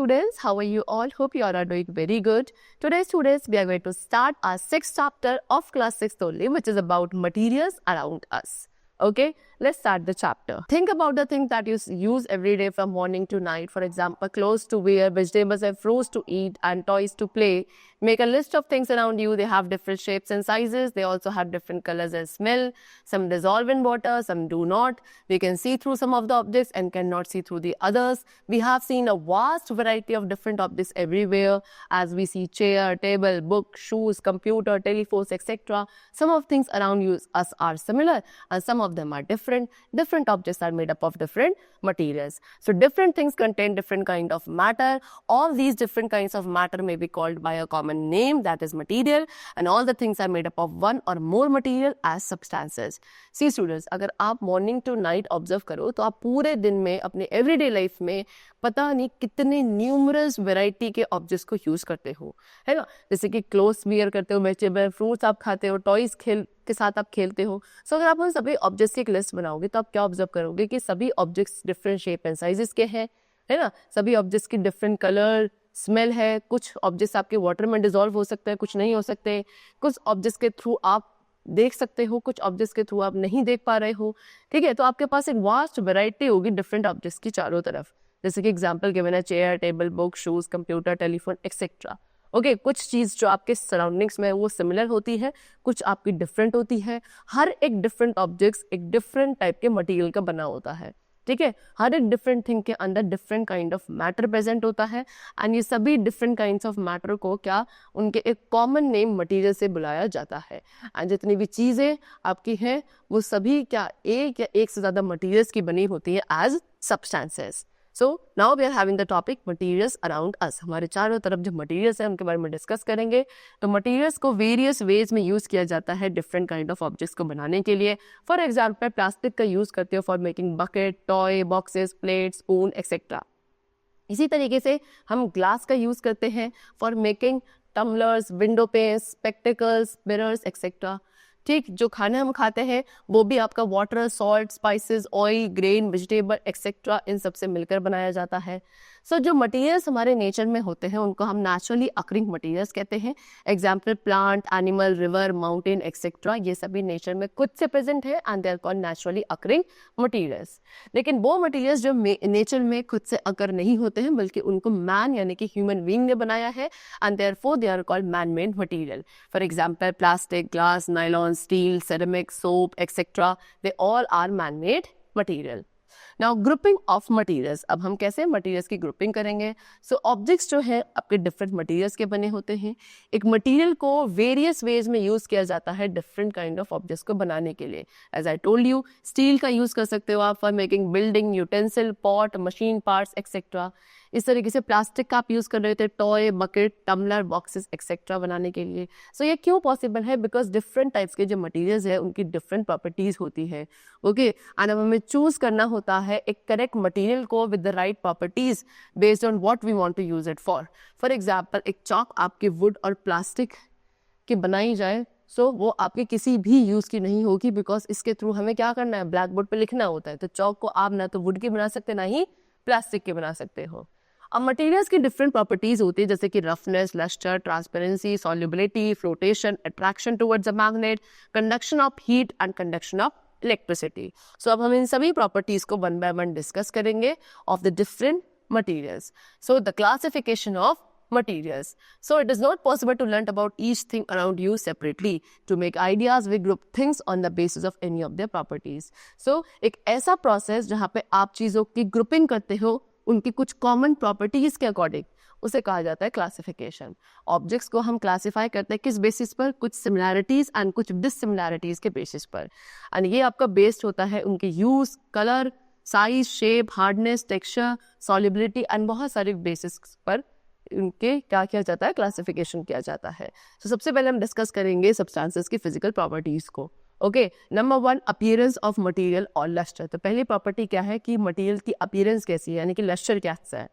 students, how are you all? Hope you all are doing very good. Today students, we are going to start our 6th chapter of class 6 only, which is about materials around us. Okay, let's start the chapter. Think about the things that you use every day from morning to night. For example, clothes to wear, vegetables and fruits to eat, and toys to play. Make a list of things around you. They have different shapes and sizes. They also have different colors and smell. Some dissolve in water, some do not. We can see through some of the objects and cannot see through the others. We have seen a vast variety of different objects everywhere, as we see chair, table, book, shoes, computer, telephones, etc. Some of things around us are similar and some of them are different. Different objects are made up of different materials. So different things contain different kind of matter. All these different kinds of matter may be called by a common name, that is material, and all the things are made up of one or more material as substances. See students, अगर आप morning to night observe करो तो आप पूरे दिन में अपने everyday life में पता नहीं कितने न्यूमरस वैरायटी के ऑब्जेक्ट्स को यूज करते हो, है ना. जैसे कि क्लोथ्स वियर करते हो, वेजिटेबल फ्रूट्स आप खाते हो, टॉयज के साथ आप खेलते हो. सो अगर आप उन सभी ऑब्जेक्ट्स की एक लिस्ट बनाओगे तो आप क्या ऑब्जर्व करोगे कि सभी objects different shape and sizes के हैं, है ना. सभी ऑब्जेक्ट्स की डिफरेंट कलर, स्मेल है. कुछ ऑब्जेक्ट्स आपके वाटर में डिजोल्व हो सकते हैं, कुछ नहीं हो सकते. कुछ ऑब्जेक्ट्स के थ्रू आप देख सकते हो, कुछ ऑब्जेक्ट्स के थ्रू आप नहीं देख पा रहे हो. ठीक है, तो आपके पास एक वास्ट वैरायटी होगी डिफरेंट ऑब्जेक्ट्स की चारों तरफ. जैसे कि एग्जांपल गिवन है chair, table, book, shoes, computer, telephone etcetera. Okay, कुछ चीज जो आपके सराउंडिंग्स में वो सिमिलर होती है, कुछ आपकी डिफरेंट होती है. हर एक डिफरेंट ऑब्जेक्ट्स एक डिफरेंट टाइप के मटेरियल का बना होता है. ठीक है, हर एक डिफरेंट थिंग के अंदर different kind of matter present होता है. एंड ये सभी डिफरेंट काइंड्स ऑफ मैटर को क्या उनके एक कॉमन नेम मटेरियल से बुलाया जाता है. एंड जितनी भी चीजें आपकी हैं वो सभी क्या एक या एक से ज्यादा मटेरियल्स की बनी होती है as substances. So now we are having the topic materials around us. हमारे चारों तरफ जो materials हैं उनके बारे में डिस्कस करेंगे. तो materials को various ways में यूज किया जाता है different kind of objects को बनाने के लिए. For example, प्लास्टिक का यूज करते हो for making bucket, toy, boxes, plates, spoon, etc. इसी तरीके से हम ग्लास का यूज करते हैं for making tumblers, window panes, spectacles, mirrors, etc. ठीक, जो खाना हम खाते हैं वो भी आपका water, salt, spices, oil, grain, vegetable etcetera इन सब से मिलकर बनाया जाता है. सो जो मटेरियल्स हमारे नेचर में होते हैं उनको हम नेचुरली अकरिंग मटेरियल्स कहते हैं. Example plant, animal, river, mountain etcetera, ये सभी नेचर में खुद से प्रेजेंट है and they are called naturally occurring materials. लेकिन वो मटेरियल्स जो नेचर में खुद से अकर नहीं होते हैं बल्कि उनको मैन यानी कि ह्यूमन बीइंग ने बनाया है and therefore they are called man made material. For example plastic, glass, nylon, steel, ceramic, soap, etc. They all are man-made material. Now grouping of materials. अब हम कैसे materials की grouping करेंगे? So objects जो है आपके different materials के बने होते हैं. एक material को various ways में use किया जाता है different kind of objects को बनाने के लिए. As I told you, steel का use कर सकते हो आप for making building, utensil, pot, machine parts, etc. इस तरीके से प्लास्टिक का आप यूज कर रहे थे toy, bucket, tumbler, boxes etcetera बनाने के लिए. सो ये क्यों पॉसिबल है? बिकॉज डिफरेंट टाइप्स के जो मटेरियल्स है उनकी डिफरेंट प्रॉपर्टीज होती है. ओके, एंड अब हमें चूज करना होता है एक करेक्ट मटेरियल को with the right properties based on what we want to use it for. For example एक चॉक आपके वुड और प्लास्टिक की बनाई जाए सो वो आपके किसी भी यूज की नहीं होगी बिकॉज इसके थ्रू हमें क्या करना है, ब्लैक बोर्ड पे लिखना होता है. तो चॉक को आप ना तो वुड की बना सकते ना ही प्लास्टिक की बना सकते हो. अब मटेरियल्स की डिफरेंट प्रॉपर्टीज होती है जैसे कि roughness, lustre, transparency, solubility, flotation, attraction towards a magnet, conduction of heat and conduction of electricity. So अब हम इन सभी प्रॉपर्टीज को वन बाय वन डिस्कस करेंगे of the different materials. So the classification of materials. So it is not possible to learn about each thing around you separately. To make ideas, we group things on the basis of any of their properties. So एक ऐसा process जहाँ पे आप चीज़ों की grouping करते हो उनकी कुछ कॉमन प्रॉपर्टीज के अकॉर्डिंग, उसे कहा जाता है क्लासिफिकेशन. ऑब्जेक्ट्स को हम क्लासिफाई करते हैं किस बेसिस पर? कुछ सिमिलैरिटीज एंड कुछ डिससिमिलैरिटीज के बेसिस पर. एंड ये आपका बेस्ड होता है उनके use, colour, size, shape, hardness, texture, solubility and बहुत सारे बेसिस पर उनके क्या किया जाता है, क्लासिफिकेशन किया जाता है. तो सबसे पहले हम डिस्कस करेंगे सब्सटेंसेस की फिजिकल प्रॉपर्टीज को. Okay, number 1, appearance of material और लस्टर. तो पहली प्रॉपर्टी क्या है कि मटेरियल की अपीयरेंस कैसी है, यानी कि लस्टर कैसा है.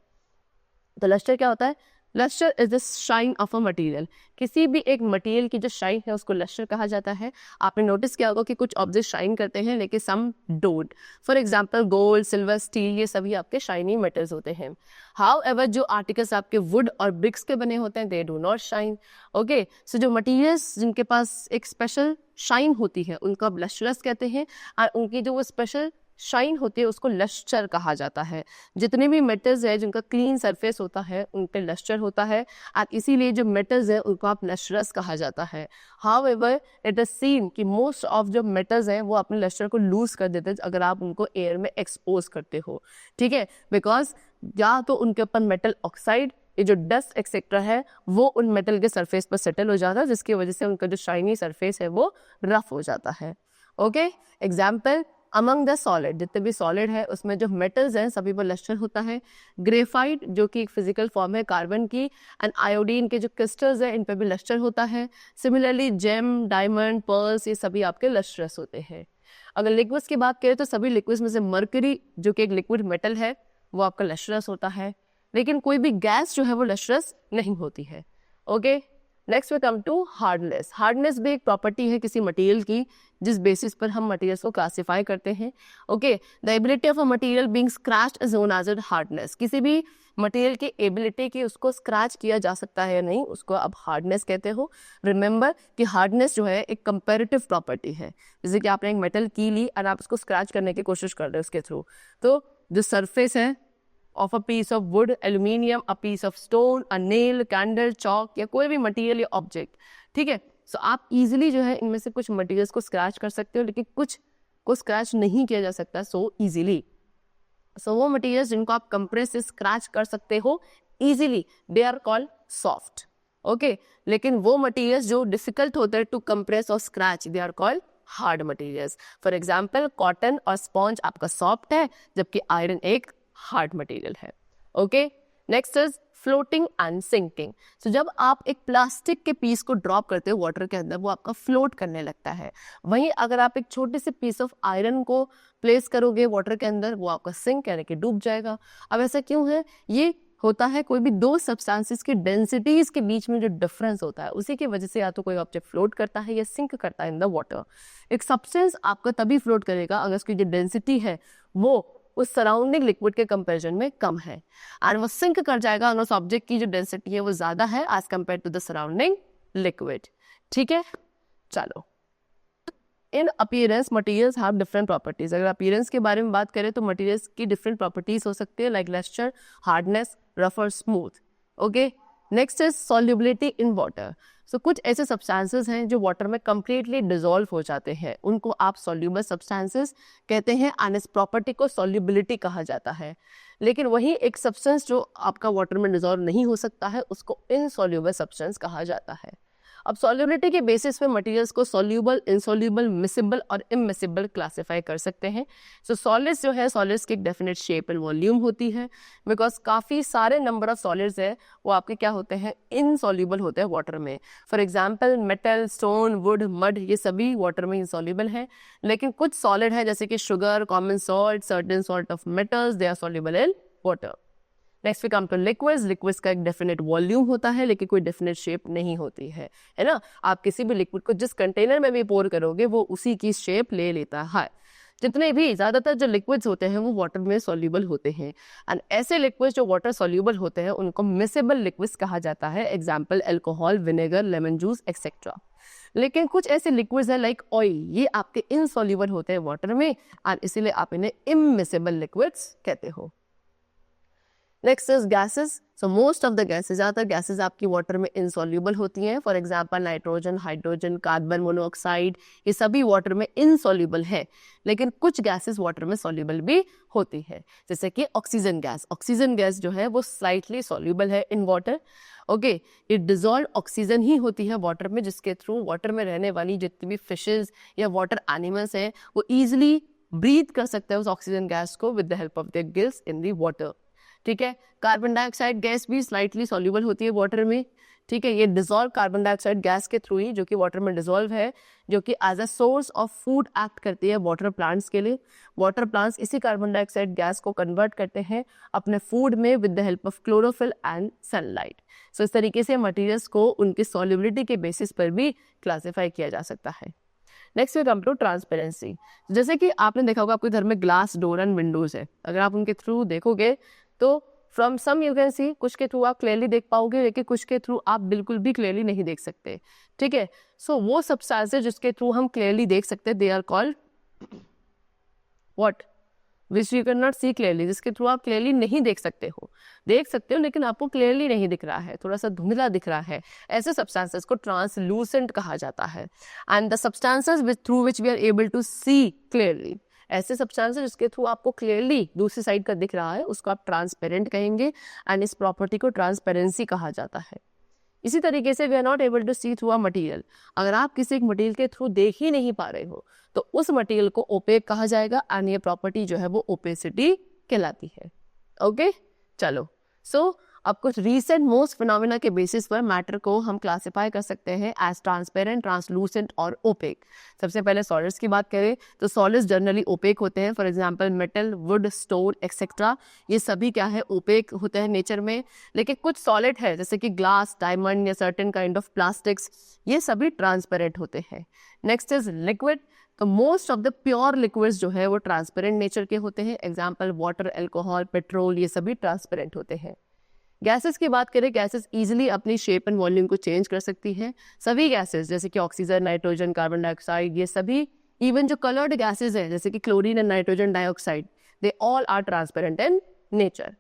तो लस्टर क्या होता है? Lustre is the shine of a material. किसी भी एक मटेरियल की जो शाइन है उसको लस्टर कहा जाता है। आपने नोटिस किया होगा कि कुछ ऑब्जेक्ट शाइन करते हैं लेकिन some don't. For example gold, silver, steel, ये सभी आपके शाइनी मेटल्स होते हैं। हाउएवर जो आर्टिकल्स आपके वुड और ब्रिक्स के बने होते हैं they do not shine. Okay, so जो मटेरियल्स जिनके पास एक स्पेशल शाइन होती है उनको आप लस्टरस कहते हैं, और उनकी जो वो स्पेशल शाइन होती है उसको लस्टर कहा जाता है। जितने भी मेटल्स है जिनका क्लीन सरफेस होता है उन पे लस्टर होता है, और इसीलिए जो मेटल्स है उनको आप लस्टरस कहा जाता है। हाउएवर इट इज सीन कि मोस्ट ऑफ जो मेटल्स हैं वो अपने लस्टर को लूज कर देते हैं अगर आप उनको एयर में एक्सपोज करते हो, ठीक है, बिकॉज या तो उनके ऊपर मेटल ऑक्साइड, ये जो डस्ट एक्सेट्रा है वो उन मेटल के सरफेस पर सेटल हो जाता है, जिसकी वजह से उनका जो शाइनी सरफेस है वो रफ हो जाता है। Okay, example, among the solid, जितने भी सॉलिड है उसमें जो मेटल्स हैं सभी पर लस्टर होता है। ग्रेफाइट जो कि एक फिजिकल फॉर्म है कार्बन की, एंड आयोडीन के जो क्रिस्टल्स हैं इन पर भी लस्टर होता है। सिमिलरली जेम, डायमंड, पर्ल्स, ये सभी आपके लस्टरस होते हैं। अगर लिक्विड्स की बात करें तो सभी लिक्विड्स में से मर्करी जो कि एक लिक्विड मेटल है वो आपका लस्टरस होता है, लेकिन कोई भी गैस जो है वो लस्टरस नहीं होती है। Okay, next we come to hardness. Hardness भी एक प्रॉपर्टी है किसी मटेरियल की जिस बेसिस पर हम मटेरियल्स को क्लासिफाई करते हैं। Okay, the ability of a material being scratched is known as hardness. किसी भी मटेरियल की एबिलिटी की उसको स्क्रैच किया जा सकता है या नहीं उसको आप हार्डनेस कहते हो। रिमेंबर कि हार्डनेस जो है एक कंपैरेटिव प्रॉपर्टी है। जैसे कि आपने एक मेटल की ली और आप उसको स्क्रैच करने की कोशिश कर रहे हो उसके थ्रू, तो जो सरफेस है of a piece of wood, aluminium, a piece of stone, a nail, candle, chalk या कोई भी मटेरियल या ऑब्जेक्ट, ठीक है, सो आप इजीली जो है इनमें से कुछ मटेरियल्स को स्क्रैच कर सकते हो लेकिन कुछ को स्क्रैच नहीं किया जा सकता सो इजीली। सो वो मटेरियल्स जिनको आप कंप्रेस से स्क्रैच कर सकते हो easily they are called soft. Okay, लेकिन वो मटेरियल्स जो डिफिकल्ट होते हैं टू कंप्रेस और scratch they are called hard materials. For example cotton और स्पॉन्ज आपका सॉफ्ट है जबकि आयरन एक हार्ड मटेरियल है। Okay, next is floating and sinking. So जब आप एक प्लास्टिक के पीस को ड्रॉप करते हो वाटर के अंदर वो आपका फ्लोट करने लगता है। वहीं अगर आप एक छोटे से पीस ऑफ आयरन को प्लेस करोगे वाटर के अंदर वो आपका सिंक यानी कि डूब जाएगा। अब ऐसा क्यों है? ये होता है कोई भी दो सब्सटेंसेस की डेंसिटीज के बीच में जो डिफरेंस होता है उसी की वजह से या तो कोई ऑब्जेक्ट फ्लोट करता है या सिंक करता है इन द वाटर। एक सब्सटेंस आपका तभी फ्लोट करेगा अगर उसकी जो डेंसिटी है वो उस सराउंडिंग लिक्विड के कंपैरिजन में कम है, और वो सिंक कर जाएगा अगर उस ऑब्जेक्ट की जो डेंसिटी है वो ज्यादा है as compare to the surrounding liquid. ठीक है, चलो in appearance materials have different properties. अगर अपीयरेंस के बारे में बात करें तो मटेरियल्स की डिफरेंट प्रॉपर्टीज हो सकती है लाइक लस्टर, हार्डनेस, रफ और smooth. Okay, next is solubility in water. So कुछ ऐसे सब्सटेंसेस हैं जो वाटर में कंप्लीटली डिसॉल्व हो जाते हैं, उनको आप सॉल्युबल सब्सटेंसेस कहते हैं एंड इस प्रॉपर्टी को सॉल्युबिलिटी कहा जाता है। लेकिन वही एक सब्सटेंस जो आपका वाटर में डिसॉल्व नहीं हो सकता है उसको इनसॉल्युबल सब्सटेंस कहा जाता है। अब सॉल्युबिलिटी के बेसिस पे मटेरियल्स को सॉल्युबल, इनसॉल्युबल, मिसिबल और इममिसिबल क्लासिफाई कर सकते हैं। सो सॉलिड्स जो है सॉलिड्स की एक डेफिनेट शेप एंड वॉल्यूम होती है बिकॉज काफ़ी सारे नंबर ऑफ सॉलिड्स है वो आपके क्या होते हैं, इनसॉल्युबल होते हैं वाटर में। For example metal, stone, would, mud ये सभी वाटर में इनसॉल्युबल हैं, लेकिन कुछ सॉलिड है जैसे कि sugar, common salt, certain salt of metals they are soluble in water. Next we come to liquids. Liquids का एक डेफिनेट वॉल्यूम होता है लेकिन कोई डेफिनेट शेप नहीं होती है ना। आप किसी भी लिक्विड को जिस कंटेनर में भी पोर करोगे वो उसी की शेप ले लेता है। जितने भी ज़्यादातर जो लिक्विड्स होते हैं वो वाटर में सॉल्युबल होते हैं एंड ऐसे लिक्विड्स जो वाटर सॉल्युबल होते हैं उनको मिसिबल लिक्विड्स कहा जाता है। Example alcohol, vinegar, lemon juice etcetera. लेकिन कुछ ऐसे लिक्विड्स हैं लाइक ऑयल, ये आपके इनसॉल्युबल होते हैं वाटर में और इसीलिए आप इन्हें इममिसिबल लिक्विड्स कहते हो। Next is gases. So most of the gases, ज़्यादातर गैसेज आपकी वाटर में इनसॉल्युबल होती हैं। For example nitrogen, hydrogen, carbon monoxide ये सभी वाटर में इनसॉल्युबल है, लेकिन कुछ गैसेस वाटर में सॉल्युबल भी होती है जैसे कि ऑक्सीजन गैस। ऑक्सीजन गैस जो है वो स्लाइटली सॉल्युबल है इन वाटर। ओके, ये डिजॉल्व ऑक्सीजन ही होती है वाटर में जिसके थ्रू वाटर में रहने वाली जितनी भी फिशेज या वाटर एनिमल्स हैं वो ईजिली ब्रीथ कर सकते हैं उस ऑक्सीजन गैस को with the help of their gills in the water. ठीक है, कार्बन डाइऑक्साइड गैस भी स्लाइटली सॉल्युबल होती है वाटर में, ठीक है, ये डिजोल्व कार्बन डाइऑक्साइड गैस के थ्रू ही, जो कि वाटर में डिजोल्व है, जो कि as a source of food act करती है वाटर प्लांट्स के लिए। वाटर प्लांट्स इसी कार्बन डाइऑक्साइड गैस को कन्वर्ट करते हैं अपने फूड में with the help of chlorophyll and sunlight. So इस तरीके से मटीरियल्स को उनकी सॉल्युबिलिटी के बेसिस पर भी क्लासीफाई किया जा सकता है। Next we come to transparency. जैसे कि आपने देखा होगा आपके घर में ग्लास डोर एंड विंडोज है, अगर आप उनके थ्रू देखोगे तो from some you can see, कुछ के थ्रू आप क्लियरली देख पाओगे, लेकिन कुछ के थ्रू आप बिल्कुल भी क्लियरली नहीं देख सकते। ठीक है, सो वो सब्सटेंसेस जिसके थ्रू हम क्लियरली देख सकते हैं, they are called what, which you can not see clearly, जिसके थ्रू आप क्लियरली नहीं देख सकते हो, देख सकते हो लेकिन आपको क्लियरली नहीं दिख रहा है, थोड़ा सा धुंधला दिख रहा है, ऐसे सब्सटेंसेस को ट्रांसलूसेंट कहा जाता है। And the substances through which we are able to see clearly, ऐसे सब्सटेंसेस जिसके थ्रू आपको क्लियरली दूसरी साइड का दिख रहा है, उसको आप ट्रांसपेरेंट कहेंगे एंड इस प्रॉपर्टी को ट्रांसपेरेंसी कहा जाता है। इसी तरीके से we are not able to see through a material, अगर आप किसी एक मटीरियल के थ्रू देख ही नहीं पा रहे हो तो उस मटीरियल को ओपेक कहा जाएगा एंड ये प्रॉपर्टी जो है वो ओपेसिटी कहलाती है। ओके चलो, सो अब कुछ रीसेंट मोस्ट फिनोमेना के बेसिस पर मैटर को हम क्लासिफाई कर सकते हैं एज ट्रांसपेरेंट, ट्रांसलूसेंट और ओपेक। सबसे पहले सॉलिड्स की बात करें तो सॉलिड्स जनरली ओपेक होते हैं, for example metal, would, stone etcetera, ये सभी क्या है, ओपेक होते हैं नेचर में। लेकिन कुछ सॉलिड है जैसे कि ग्लास, डायमंड या सर्टेन काइंड ऑफ प्लास्टिक्स, ये सभी ट्रांसपेरेंट होते हैं। नेक्स्ट इज लिक्विड, तो most of the pure liquids जो है वो ट्रांसपेरेंट नेचर के होते हैं, एग्जाम्पल वाटर, अल्कोहल, पेट्रोल, ये सभी ट्रांसपेरेंट होते हैं। गैसेस की बात करें, गैसेस इजीली अपनी शेप एंड वॉल्यूम को चेंज कर सकती हैं। सभी गैसेस जैसे कि ऑक्सीजन, नाइट्रोजन, कार्बन डाइऑक्साइड, ये सभी, इवन जो कलर्ड गैसेस हैं जैसे कि chlorine and nitrogen dioxide, they all are transparent in nature.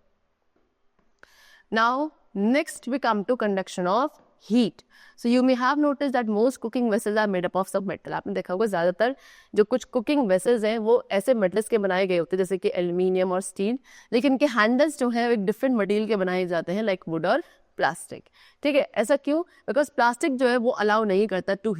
Now next we come to conduction of heat. So you may have notice that most cooking vessels are made up of सब metal. आपने देखा होगा ज्यादातर जो कुछ cooking vessels हैं वो ऐसे मेटल्स के बनाए गए होते हैं जैसे कि एल्यूमिनियम और स्टील, लेकिन इनके हैंडल्स जो है एक डिफरेंट मटेरियल के बनाए जाते हैं लाइक वुड और प्लास्टिक। ठीक है, ऐसा क्यों? बिकॉज प्लास्टिक जो है वो अलाउ नहीं करता to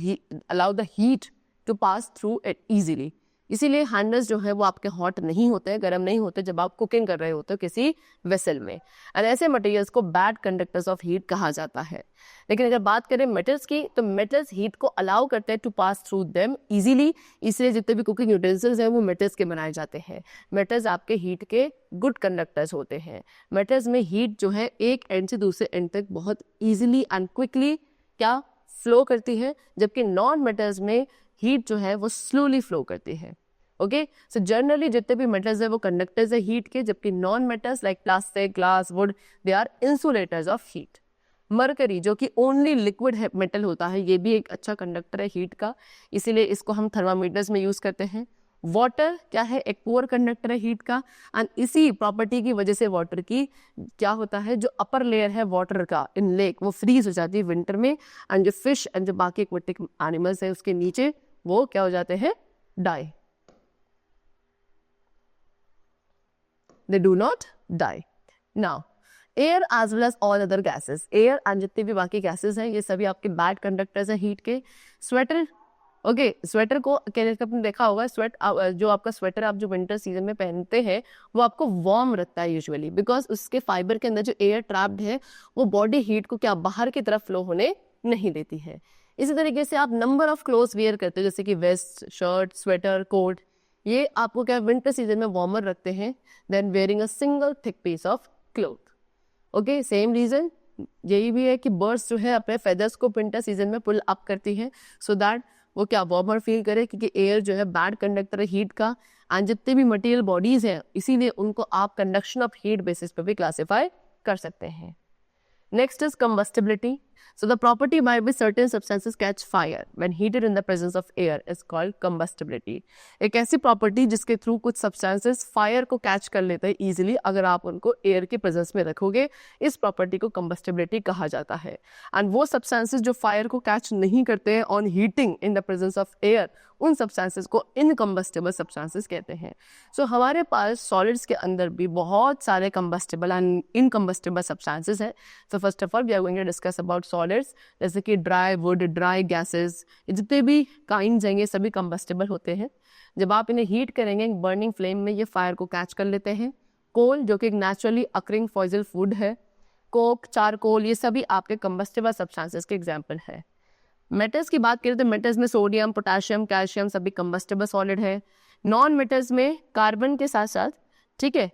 allow the heat to pass through it easily, इसीलिए हैंडल्स जो है वो आपके हॉट नहीं होते, गर्म नहीं होते जब आप कुकिंग कर रहे होते हो किसी वेसल में। एंड ऐसे मटेरियल्स को बैड कंडक्टर्स ऑफ हीट कहा जाता है। लेकिन अगर बात करें मेटल्स की, तो मेटल्स हीट को अलाउ करते हैं to pass through them easily, इसलिए जितने भी कुकिंग यूटेंसिल्स हैं वो मेटल्स के बनाए जाते हैं। मेटल्स आपके हीट के गुड कंडक्टर्स होते हैं। मेटल्स में हीट जो है एक एंड से दूसरे एंड तक बहुत ईजिली एंड क्विकली क्या फ्लो करती है, जबकि नॉन मेटल्स में हीट जो है वो स्लोली फ्लो करती है। ओके, सो जनरली जितने भी मेटल्स है वो कंडक्टर्स है हीट के, जबकि non metals like plastic, glass, wood, they are insulators of heat. Mercury जो कि ओनली लिक्विड है मेटल होता है, ये भी एक अच्छा कंडक्टर है हीट का, इसीलिए इसको हम थर्मामीटर्स में यूज करते हैं। वाटर क्या है, एक पुअर कंडक्टर है हीट का, एंड इसी प्रॉपर्टी की वजह से वाटर की क्या होता है, जो अपर लेयर है वाटर का इन लेक वो फ्रीज हो जाती है विंटर में, एंड जो फिश एंड जो बाकी एक्वेटिक एनिमल्स है उसके नीचे वो क्या हो जाते हैं, die, they do not die. Now air as well as all other gases, air and जितने भी बाकी gases हैं ये सभी आपके बैड कंडक्टर्स हैं हीट के। स्वेटर, ओके, स्वेटर को आपने देखा होगा, स्वेट जो आपका स्वेटर आप जो विंटर सीजन में पहनते हैं वो आपको वार्म रखता है यूजुअली, बिकॉज उसके फाइबर के अंदर जो एयर ट्रैप्ड है वो बॉडी हीट को क्या बाहर की तरफ फ्लो होने नहीं देती है। इसी तरीके से आप नंबर ऑफ क्लोथ्स वेयर करते हो जैसे कि वेस्ट, शर्ट, स्वेटर, कोट, ये आपको क्या विंटर सीजन में वार्मर रखते हैं then wearing a single thick piece of cloth. Okay, same reason यही भी है कि बर्ड्स जो है अपने फेदर्स को विंटर सीजन में पुल अप करती हैं सो दैट वो क्या वार्मर फील करे, क्योंकि एयर जो है बैड कंडक्टर है हीट का, एंड जितने भी मटेरियल बॉडीज हैं इसीलिए उनको आप कंडक्शन ऑफ हीट बेसिस पे भी क्लासीफाई कर सकते हैं। Next is combustibility. So the property by which certain substances catch fire when heated in the presence of air is called combustibility. एक ऐसी प्रॉपर्टी जिसके थ्रू कुछ सब्सटेंसेस फायर को कैच कर लेते हैं इजीली अगर आप उनको एयर के प्रेजेंस में रखोगे, इस प्रॉपर्टी को कंबस्टिबिलिटी कहा जाता है। एंड वो सब्सटेंसेस जो फायर को कैच नहीं करते हैं on heating in the presence of air, उन सब्सटेंसेस को इनकम्बस्टिबल सब्सटेंसेस कहते हैं। सो हमारे पास सॉलिड्स के अंदर भी बहुत सारे कंबस्टिबल एंड इनकम्बस्टिबल सब्सटेंसेस हैं। So first of all we are going to discuss about solids, जैसे कि ड्राई वुड, ड्राई गैसेस, जितने भी काइंड्स हैं ये सभी कंबस्टिबल होते हैं। जब आप इन्हें हीट करेंगे बर्निंग फ्लेम में ये फायर को कैच कर लेते हैं। कोल जो कि एक नेचुरली अकरिंग फॉसिल फूड है, कोक, चारकोल, ये सभी आपके कंबस्टेबल सब्सटेंसेस के एग्जाम्पल है। मेटल्स की बात करें तो मेटल्स में सोडियम, पोटेशियम, कैल्शियम सभी कंबस्टेबल सॉलिड है। नॉन मेटल्स में कार्बन के साथ साथ, ठीक है,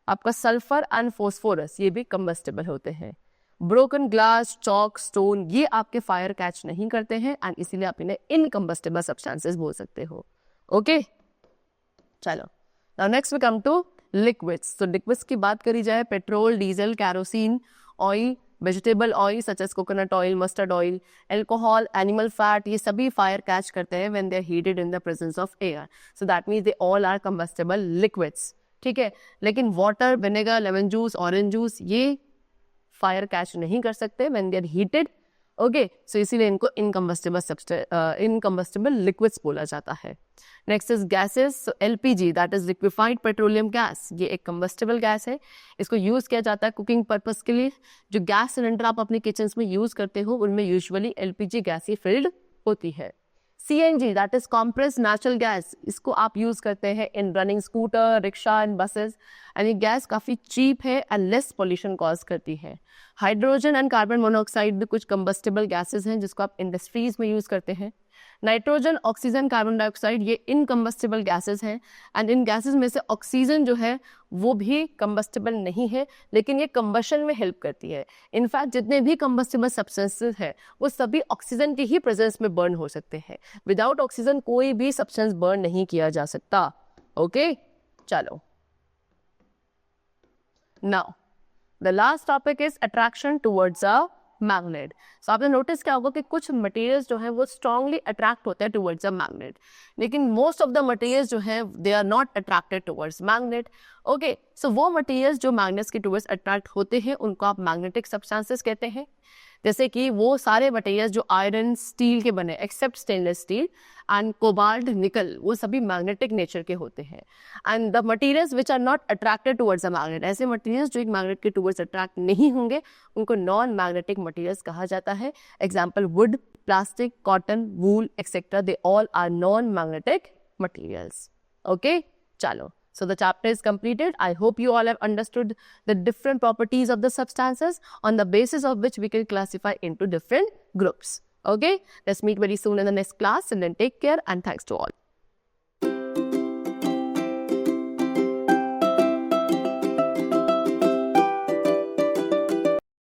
आपका सल्फर एंड फॉस्फोरस ये भी कंबस्टेबल होते हैं। ब्रोकन ग्लास, चॉक, स्टोन ये आपके फायर कैच नहीं करते हैं एंड इसीलिए आप इन्हें इनकम्बस्टेबल सब्सटेंसेस बोल सकते हो। ओके, चलो now next we come to liquids. तो लिक्विड्स की बात करी जाए, petrol, diesel, kerosene, oil, vegetable oil such as coconut oil, mustard oil, alcohol, animal fat, ये सभी फायर कैच करते हैं when they are heated in the presence of air. So that means they all are combustible liquids, ठीक है। लेकिन water, vinegar, lemon juice, orange juice ये fire catch नहीं कर सकते when they are heated. Okay, so इसीलिए इनको incombustible liquids बोला जाता है। Next is gases. LPG that is liquefied petroleum gas, ये एक कंबस्टेबल गैस है। इसको यूज किया जाता है कुकिंग पर्पस के लिए। जो गैस सिलेंडर आप अपने किचन में यूज करते हो उनमें यूजुअली एलपीजी गैस ही फिल्ड होती है। CNG that is compressed natural gas, इसको आप यूज करते हैं इन running scooter, rickshaw and buses and ये गैस काफी चीप है एंड लेस पॉल्यूशन कॉज करती है। हाइड्रोजन एंड कार्बन मोनोऑक्साइड भी कुछ कंबस्टेबल गैसेस हैं जिसको आप इंडस्ट्रीज में यूज करते हैं। नाइट्रोजन, ऑक्सीजन, कार्बन डाइऑक्साइड ये इनकम्बस्टेबल गैसेस हैं एंड इन गैसेस में से ऑक्सीजन जो है वो भी कंबस्टेबल नहीं है, लेकिन ये कंबशन में हेल्प करती है। इनफैक्ट जितने भी कंबस्टेबल सब्सटेंसेस हैं वो सभी ऑक्सीजन के ही प्रेजेंस में बर्न हो सकते हैं। विदाउट ऑक्सीजन कोई भी सब्सटेंस बर्न नहीं किया जा सकता। ओके, चलो now the last topic is attraction towards a magnet. So आपने नोटिस किया होगा कि कुछ मटेरियल्स जो हैं वो स्ट्रांगली अट्रैक्ट होते हैं टुवर्ड्स अ मैग्नेट, लेकिन मोस्ट ऑफ द मटेरियल्स जो हैं they are not attracted towards magnet. Okay, so वो मटेरियल्स जो मैग्नेट्स के टुवर्ड्स अट्रैक्ट होते हैं उनको आप मैग्नेटिक सब्सटेंसेस कहते हैं। जैसे कि वो सारे मटेरियल्स जो आयरन, स्टील के बने except stainless steel and cobalt, nickel, वो सभी मैग्नेटिक नेचर के होते हैं। And the materials which are not attracted towards a magnet, ऐसे मटेरियल्स जो एक मैग्नेट के टुवर्ड्स अट्रैक्ट नहीं होंगे उनको नॉन मैग्नेटिक मटेरियल्स कहा जाता है। Example wood, plastic, cotton, wool etcetera, they all are non magnetic materials. Okay, चलो, so the chapter is completed. I hope you all have understood the different properties of the substances on the basis of which we can classify into different groups. Okay, let's meet very soon in the next class and then take care and thanks to all.